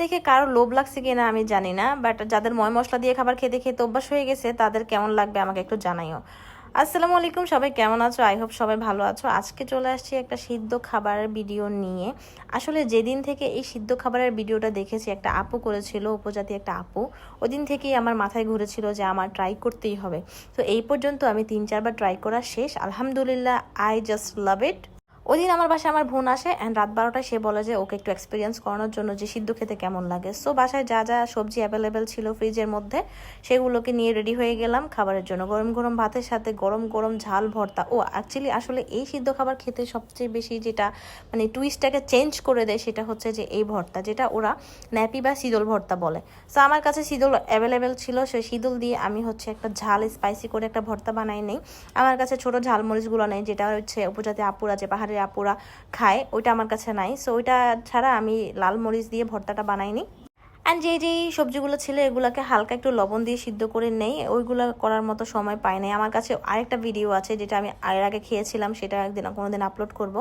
দেখে কারো লোভ লাগছে কিনা আমি জানি না, বাট যাদের ময় মশলা দিয়ে খাবার খেতে খেতে অভ্যাস হয়ে গেছে তাদের কেমন লাগবে আমাকে একটু জানাইও। আসসালামু আলাইকুম, সবাই কেমন আছো? আই হোপ সবাই ভালো আছো। আজকে চলে আসছি একটা সিদ্ধ খাবারের ভিডিও নিয়ে। আসলে যেদিন থেকে এই সিদ্ধ খাবারের ভিডিওটা দেখেছি, একটা আপু করেছিল, উপজাতি একটা আপু, ওই দিন থেকেই আমার মাথায় ঘুরেছিল যে আমার ট্রাই করতেই হবে। তো এই পর্যন্ত আমি 3-4 বার ট্রাই করা শেষ, আলহামদুলিল্লাহ, আই জাস্ট লাভ ইট। ওই দিন আমার বাসায় আমার বোন আসে অ্যান্ড রাত 12টায় সে বলে যে ওকে একটু এক্সপিরিয়েন্স করানোর জন্য যে সিদ্ধ খেতে কেমন লাগে। সো বাসায় যা যা সবজি অ্যাভেলেবেল ছিল ফ্রিজের মধ্যে সেগুলোকে নিয়ে রেডি হয়ে গেলাম খাবারের জন্য। গরম গরম ভাতের সাথে গরম গরম ঝাল ভর্তা। ও অ্যাকচুয়ালি আসলে এই সিদ্ধ খাবার খেতে সবচেয়ে বেশি যেটা মানে টুইস্টটাকে চেঞ্জ করে দেয় সেটা হচ্ছে যে এই ভর্তা, যেটা ওরা ন্যাপি বা শীতল ভর্তা বলে। সো আমার কাছে শীতল অ্যাভেলেবেল ছিল, সেই শীতল দিয়ে আমি হচ্ছে একটা ঝাল স্পাইসি করে একটা ভর্তা বানাই নেই। আমার কাছে ছোট ঝালমরিচগুলো নেই, যেটা হচ্ছে উপজাতি আপুরা যে পাহাড়ের আপুরা খায়, ওইটা আমার কাছে নাই। সো ওইটা ছাড়া আমি লাল মরিচ দিয়ে ভর্তাটা বানাইনি। অ্যান্ড যেই সবজিগুলো ছিল এগুলোকে হালকা একটু লবণ দিয়ে সিদ্ধ করে নেই, ওইগুলো করার মতো সময় পাই নাই। আমার কাছে আরেকটা ভিডিও আছে যেটা আমি এর আগে খেয়েছিলাম, সেটা একদিন কোনোদিন আপলোড করব।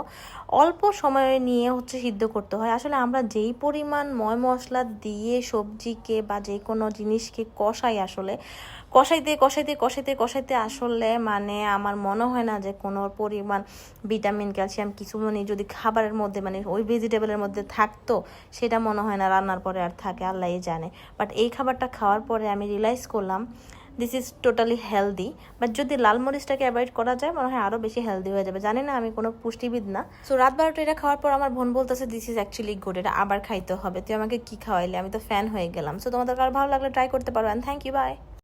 অল্প সময় নিয়ে হচ্ছে সিদ্ধ করতে হয়। আসলে আমরা যেই পরিমাণ ময় মশলা দিয়ে সবজিকে বা যে কোনো জিনিসকে কষাই, আসলে কষাইতে কষাইতে কষাইতে কষাইতে আসলে মানে আমার মনে হয় না যে কোনো পরিমাণ ভিটামিন ক্যালসিয়াম কিছু মানে যদি খাবারের মধ্যে মানে ওই ভেজিটেবলের মধ্যে থাকতো, সেটা মনে হয় না রান্নার পরে আর থাকে, আল্লাহই জানে। বাট এই খাবারটা খাওয়ার পরে আমি রিয়েলাইজ করলাম this is totally healthy. But যদি লাল মরিচটাকে অ্যাভয়েড করা যায় মনে হয় আরও বেশি হেলদি হয়ে যাবে। জানি না, আমি কোনো পুষ্টিবিদ না। সো রাত 12টা এটা খাওয়ার পর আমার বোন বলতেছে দিস ইজ অ্যাকচুয়ালি গুড, এটা আবার খাইতে হবে। তুই আমাকে কি খাওয়াইলে? আমি তো ফ্যান হয়ে গেলাম। সো তোমাদের কারো ভালো লাগলে ট্রাই করতে পারো। And thank you, by.